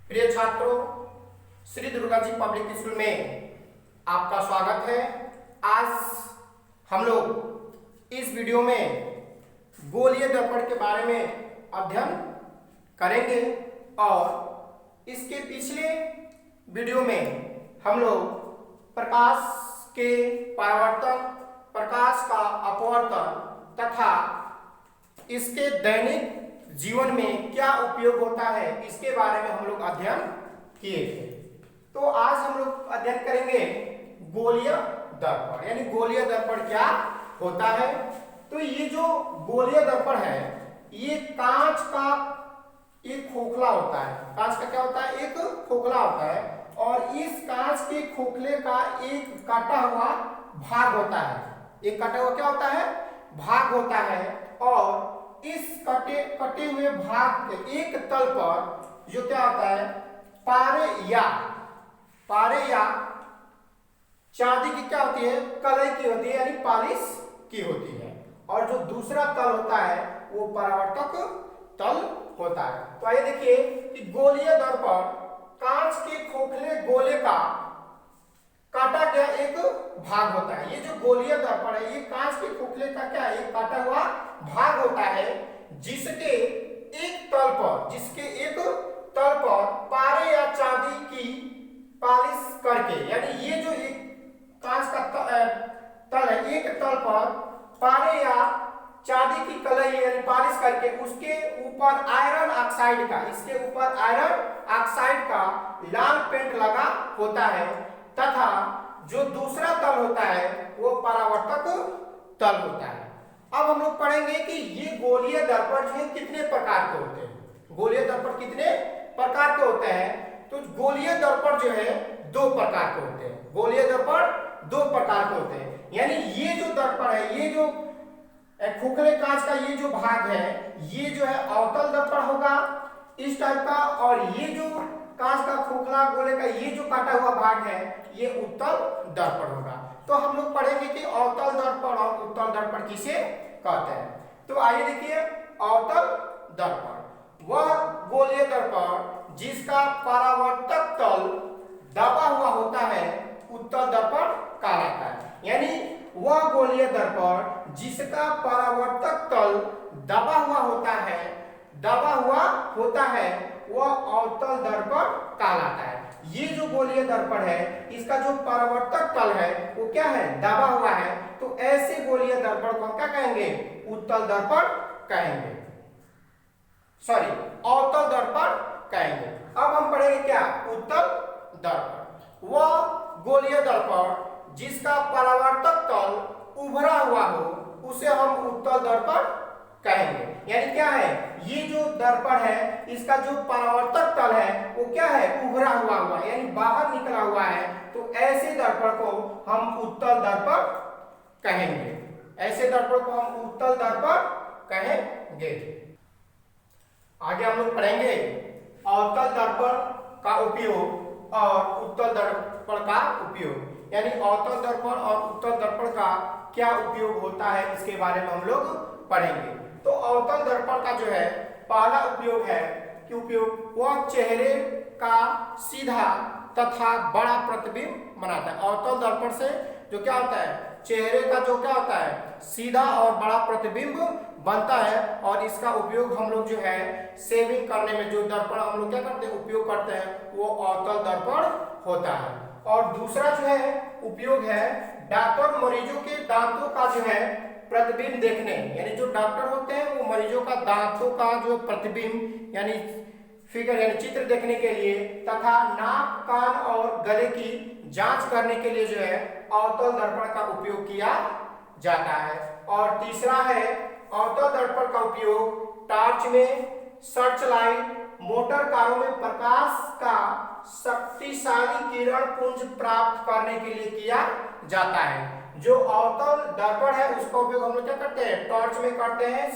प्रिय छात्रों, Shri Durga ji public school में आपका स्वागत है। आज हम लोग इस वीडियो में गोलीय दर्पण के बारे में अध्ययन करेंगे और इसके पिछले वीडियो में हम लोग प्रकाश के परावर्तन, प्रकाश का अपवर्तन तथा इसके दैनिक जीवन में क्या उपयोग होता है इसके बारे में हम लोग अध्ययन किए थे। तो आज हम लोग अध्ययन करेंगे गोलीय दर्पण, यानी गोलीय दर्पण क्या होता है। तो ये जो गोलीय दर्पण है ये कांच का एक खोखला होता है। कांच का क्या होता है? एक खोखला होता है और इस कांच के खोखले का एक कटा हुआ भाग होता है। एक कटा हुआ क्या होता है? भाग होता है और इस कटे हुए भाग के एक तल पर जो क्या होता है, पारे या चांदी की क्या होती है? कलई की होती है, यानी पॉलिश की होती है। और जो दूसरा तल होता है वो परावर्तक तल होता है। तो आइए देखिए कि गोलीय दर्पण कांच के खोखले गोले का काटा गया एक भाग होता है। ये जो गोलीय दर्पण है ये कांच के खोखले का क्या है? एक काटा हुआ भाग होता है जिसके एक तल पर पारे या चांदी की पॉलिश करके, यानी ये जो एक कांच का तल है, एक तल पर पारे या चांदी की कलई यानी पॉलिश करके उसके ऊपर आयरन ऑक्साइड का, इसके ऊपर आयरन ऑक्साइड का लाल पेंट लगा होता है तथा जो दूसरा तल होता है वो परावर्तक तल होता है। अब हम लोग पढ़ेंगे कि ये गोलीय दर्पण जो है कितने प्रकार के होते हैं। गोलीय दर्पण कितने प्रकार के होते हैं? तो गोलीय दर्पण जो है दो प्रकार के होते हैं। गोलीय दर्पण दो प्रकार के होते हैं, यानी ये जो दर्पण है, ये जो खोखले कांच का ये जो भाग है ये जो है अवतल दर्पण होगा इस टाइप का, और ये जो कांच का खोखला गोले का ये जो काटा हुआ भाग है ये उत्तल दर्पण होगा। तो हम लोग पढ़ेंगे कि अवतल दर्पण और उत्तल दर्पण किसे कहते हैं। तो आइए देखिए, अवतल दर्पण वह गोलीय दर्पण जिसका परावर्तक तल दबा हुआ होता है उत्तल दर्पण कहलाता है। यानी वह गोलीय दर्पण जिसका परावर्तक तल दबा हुआ होता है वह अवतल दर्पण कहलाता है। ये जो गोलीय दर्पण है इसका जो परावर्तक तल है वो क्या है? दबा हुआ है। तो ऐसे गोलीय दर्पण को क्या कहेंगे? उत्तल दर्पण कहेंगे, सॉरी अवतल दर्पण कहेंगे। अब हम पढ़ेंगे क्या? उत्तल दर्पण वह गोलीय दर्पण जिसका परावर्तक तल उभरा हुआ हो उसे हम उत्तल दर्पण कहेंगे। यानी क्या है? ये जो दर्पण है इसका जो परावर्तक तल है वो क्या है? उभरा हुआ यानी बाहर निकला हुआ है। तो ऐसे दर्पण को हम उत्तल दर्पण कहेंगे। ऐसे दर्पण को हम उत्तल दर्पण कहेंगे। आगे हम लोग पढ़ेंगे अवतल दर्पण का उपयोग और उत्तल दर्पण का उपयोग, यानी अवतल दर्पण और उत्तल दर्पण का क्या उपयोग होता है इसके बारे में हम लोग पढ़ेंगे। तो अवतल दर्पण का जो है पहला उपयोग है कि उपयोग वह चेहरे का सीधा तथा बड़ा प्रतिबिंब बनाता है। अवतल दर्पण से जो क्या होता है? चेहरे का जो क्या होता है? सीधा और बड़ा प्रतिबिंब बनता है और इसका उपयोग हम लोग जो है शेविंग करने में जो दर्पण हम लोग क्या करते हैं? उपयोग करते हैं वो अवतल दर्पण होता है। और दूसरा जो है उपयोग है डॉक्टर मरीजों के दांतों का जो है प्रतिबिंब देखने, यानी जो डॉक्टर होते हैं वो मरीजों का दांतों का जो प्रतिबिंब यानी फिगर यानी चित्र देखने के लिए तथा नाक, कान और गले की जांच करने के लिए जो है अवतल दर्पण का उपयोग किया जाता है। और तीसरा है अवतल दर्पण का उपयोग टॉर्च में, सर्च लाइट, मोटर कारों में प्रकाश का शक्तिशाली किरण पुंज प्राप्त करने के लिए किया जाता है। जो अवतल दर्पण है उसका उपयोग हम लोग क्या करते हैं? टॉर्च में करते हैं,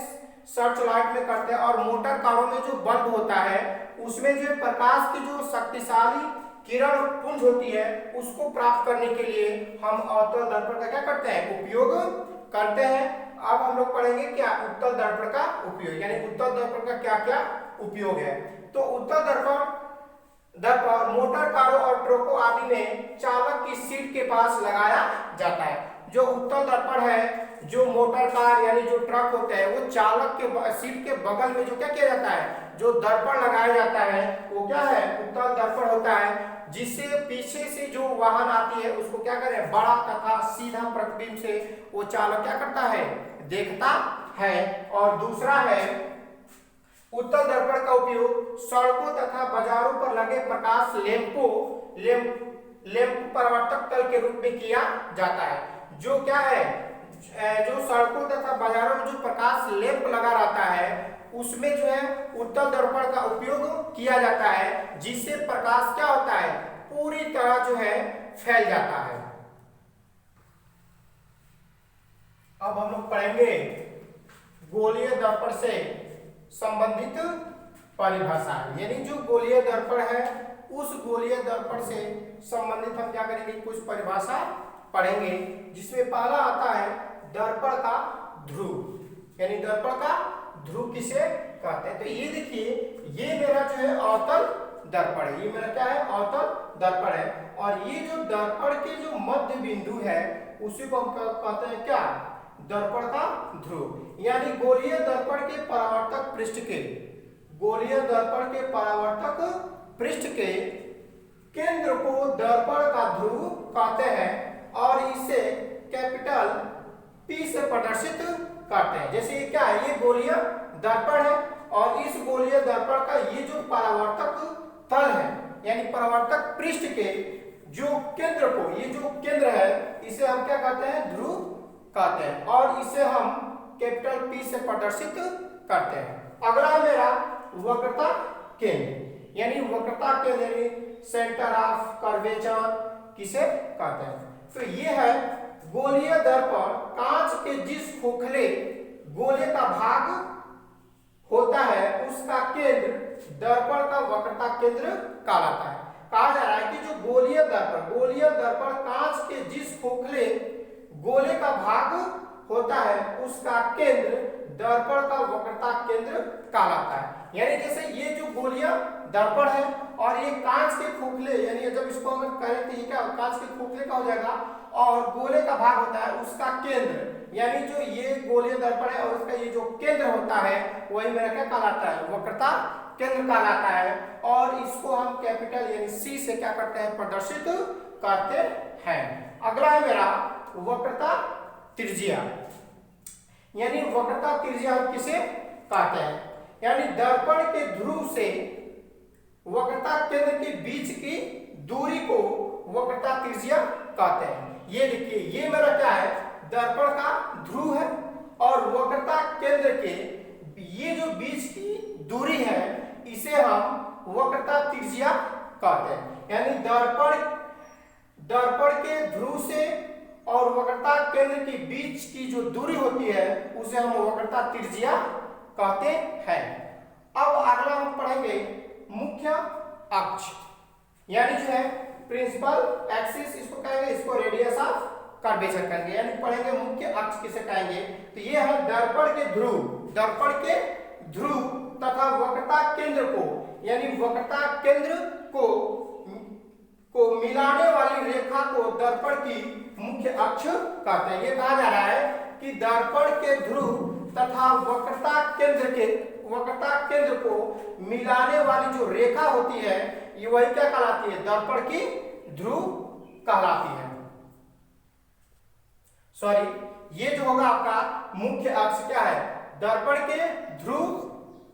सर्च लाइट में करते हैं, और मोटर कारों में जो बल्ब होता है उसमें जो प्रकाश की जो शक्तिशाली किरण पुंज होती है उसको प्राप्त करने के लिए हम अवतल दर्पण का क्या करते हैं? उपयोग करते हैं। अब हम लोग पढ़ेंगे क्या? उत्तल दर्पण का उपयोग, यानी उत्तल दर्पण का क्या क्या उपयोग है। तो उत्तल दर्पण दर्पण मोटर कारों और ट्रकों आदि में चालक की सीट के पास लगाया जाता है। जो उत्तल दर्पण है, जो मोटर कार यानी जो ट्रक होते हैं, वो चालक के सीट के बगल में जो क्या किया जाता है, जो दर्पण लगाया जाता है वो क्या है, उत्तल दर्पण होता है, जिससे पीछे से जो वाहन आती है उसको क्या करें, बड़ा तथा सीधा प्रतिबिंब से वो चालक क्या करता है, देखता है। और दूसरा है उत्तल दर्पण का उपयोग सड़कों तथा बाजारों पर लगे प्रकाश लैंप परावर्तक तल के रूप में किया जाता है। जो क्या है, जो सड़कों तथा बाजारों में जो प्रकाश लैंप लगा रहता है उसमें जो है उत्तल दर्पण का उपयोग किया जाता है, जिससे प्रकाश क्या होता है, पूरी तरह जो है फैल जाता है। अब हम लोग पढ़ेंगे गोलीय दर्पण से संबंधित परिभाषा, यानी जो गोलीय दर्पण है उस गोलीय दर्पण से संबंधित हम क्या करेंगे, कुछ परिभाषा पढ़ेंगे, जिसमें पहला आता है दर्पण का ध्रुव, यानी दर्पण का ध्रुव किसे कहते हैं। तो ये देखिए, ये मेरा जो है अवतल दर्पण है, ये मेरा क्या है, अवतल दर्पण है, और ये जो दर्पण के जो मध्य बिंदु है उसी को हम कहते हैं क्या, दर्पण का ध्रुव। यानी गोलीय दर्पण के परावर्तक पृष्ठ के, गोलीय दर्पण के परावर्तक पृष्ठ के केंद्र को दर्पण का ध्रुव कहते हैं और इसे कैपिटल P से प्रदर्शित करते हैं। जैसे ये क्या है, ये गोलीय दर्पण है और इस गोलीय दर्पण का ये जो परावर्तक तल है यानी परावर्तक पृष्ठ के जो केंद्र को, ये जो केंद्र है इसे हम क्या कहते हैं, ध्रुव कहते हैं और इसे हम कैपिटल P से प्रदर्शित करते हैं। अगला मेरा वक्रता केंद्र, यानी वक्रता केंद्र यानी सेंटर ऑफ कर्वेचर किसे कहते हैं। तो ये है गोलीय दर्पण, कांच के जिस खोखले गोले का भाग होता है उसका केंद्र दर्पण का वक्रता केंद्र कहलाता है। कहा जा रहा है कि जो गोलीय दर्पण कांच के जिस खोखले गोले का भाग होता है उसका केंद्र दर्पण का वक्रता केंद्र कहलाता है। यानी जैसे ये जो गोलीय दर्पण है और ये कांच के खोखले, यानी जब इसको अगर करें तो ये क्या, कांच के खोखले का हो जाएगा और गोले का भाग होता है उसका केंद्र, यानी जो ये गोलीय दर्पण है और उसका ये जो केंद्र होता है वही मेरा क्या कहलाता है, वक्रता केंद्र कहलाता है और इसको हम कैपिटल यानी C से क्या करते हैं, प्रदर्शित करते हैं। अगला है मेरा वक्रता त्रिज्या, यानी वक्रता त्रिज्या हम किसे कहते हैं, यानी दर्पण के ध्रुव से वक्रता केंद्र के बीच की दूरी को वक्रता त्रिज्या कहते हैं। ये देखिए, ये मेरा क्या है, दर्पण का ध्रुव है और वक्रता केंद्र के ये जो बीच की दूरी है इसे हम वक्रता त्रिज्या कहते हैं। यानी दर्पण के ध्रुव से और वक्रता केंद्र के बीच की जो दूरी होती है उसे हम वक्रता त्रिज्या कहते हैं। अब अगला हम पढ़ेंगे मुख्य अक्ष, यानी जो है प्रिंसिपल एक्सिस इसको कहेंगे, इसको रेडियस ऑफ कर्वेचर कहेंगे, यानी पढ़ेंगे मुख्य अक्ष किसे कहेंगे। तो ये है दर्पण के ध्रुव तथा वक्रता केंद्र को, यानी वक्रता केंद्र को मिलाने वाली रेखा को दर्पण की मुख्य अक्ष कहते हैं। ये कहा जा रहा है कि दर्पण के ध्रुव तथा वक्रता केंद्र को मिलाने वाली जो रेखा होती है ये वही क्या कहलाती है, दर्पण की ध्रुव कहलाती है। सॉरी, ये जो होगा आपका मुख्य अक्ष क्या है, दर्पण के ध्रुव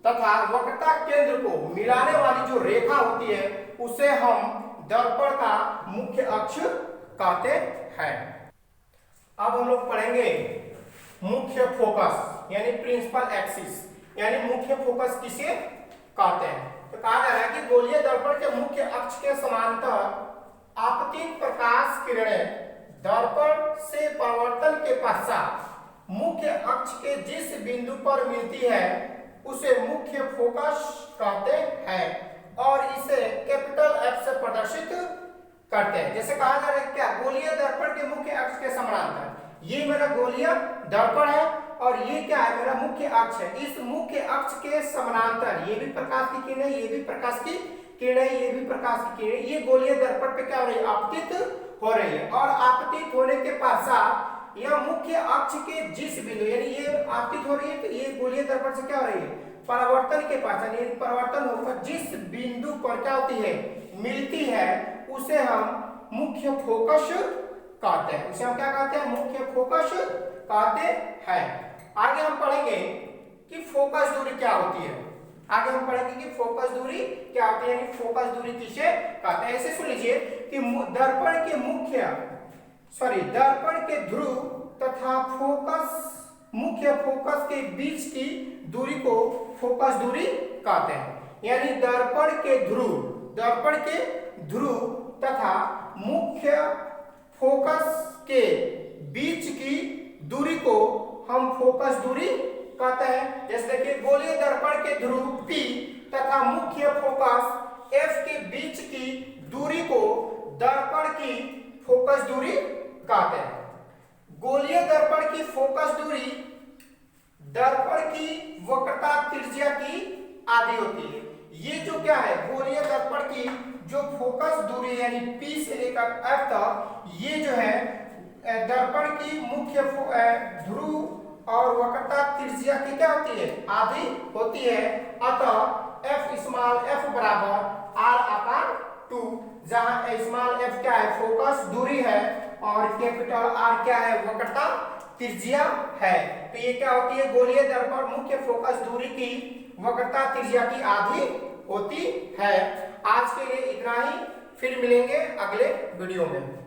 तथा वक्रता केंद्र को मिलाने वाली जो रेखा होती है उसे हम दर्पण का मुख्य अक्ष कहते हैं। अब हम लोग पढ़ेंगे मुख्य फोकस यानी प्रिंसिपल एक्सिस, यानी मुख्य फोकस किसे कहते हैं। तो कहा जा रहा है कि गोलीय दर्पण के मुख्य अक्ष के समांतर आपतित प्रकाश किरणें दर्पण से परावर्तन के पश्चात मुख्य अक्ष के जिस बिंदु पर मिलती है उसे मुख्य फोकस कहते हैं और इसे कैपिटल F से प्रदर्शित करते हैं। जैसे कहा जा रहा है क्या, गोलीय दर्पण के मुख्य अक्ष के समानांतर, ये मेरा गोलीय दर्पण है और ये क्या है, मेरा मुख्य अक्ष है। इस मुख्य अक्ष के समानांतर ये भी प्रकाश की किरण है, ये भी प्रकाश की किरणें, ये भी प्रकाश की किरणें, ये गोलीय दर्पण पे क्या हो रही है, आपतित हो रही है। और आपतित होने के पश्चात यह मुख्य अक्ष के जिस बिंदु, यानी ये आपतित हो रही है तो ये गोलीय दर्पण से क्या हो रही है, परावर्तन के पश्चात, यानी परावर्तन होकर जिस बिंदु पर क्या होती है, मिलती है, उसे हम मुख्य फोकस कहते हैं। उसे हम क्या कहते हैं, मुख्य फोकस कहते हैं। आगे हम पढ़ेंगे कि फोकस दूरी क्या होती है। आगे हम पढ़ेंगे कि फोकस दूरी क्या होती है, यानी फोकस दूरी किसे कहते हैं। ऐसे सुन लीजिए कि दर्पण के ध्रुव तथा मुख्य फोकस के बीच की दूरी को फोकस दूरी कहते हैं। यानी दर्पण के ध्रुव तथा मुख्य फोकस के बीच की दूरी को हम फोकस दूरी कहते हैं। जैसे देखिए, गोलीय दर्पण के ध्रुव P तथा मुख्य फोकस F के बीच की दूरी को दर्पण की फोकस दूरी कहते हैं। गोलीय दर्पण की फोकस दूरी दर्पण की वक्रता त्रिज्या की आधी होती है। ये जो क्या है, गोलीय दर्पण की जो फोकस दूरी यानी P से लेकर F तक, ये जो है दर्पण की मुख्य ध्रुव और वक्रता त्रिज्या की क्या होती है, आधी होती है। अतः f बराबर r/2, जहां f क्या है, फोकस दूरी है, और कैपिटल R क्या है, वक्रता त्रिज्या है। तो ये क्या होती है, गोलीय दर्पण मुख्य फोकस दूरी की वक्रता त्रिज्या की आधी होती है। आज के लिए इतना ही, फिर मिलेंगे अगले वीडियो में।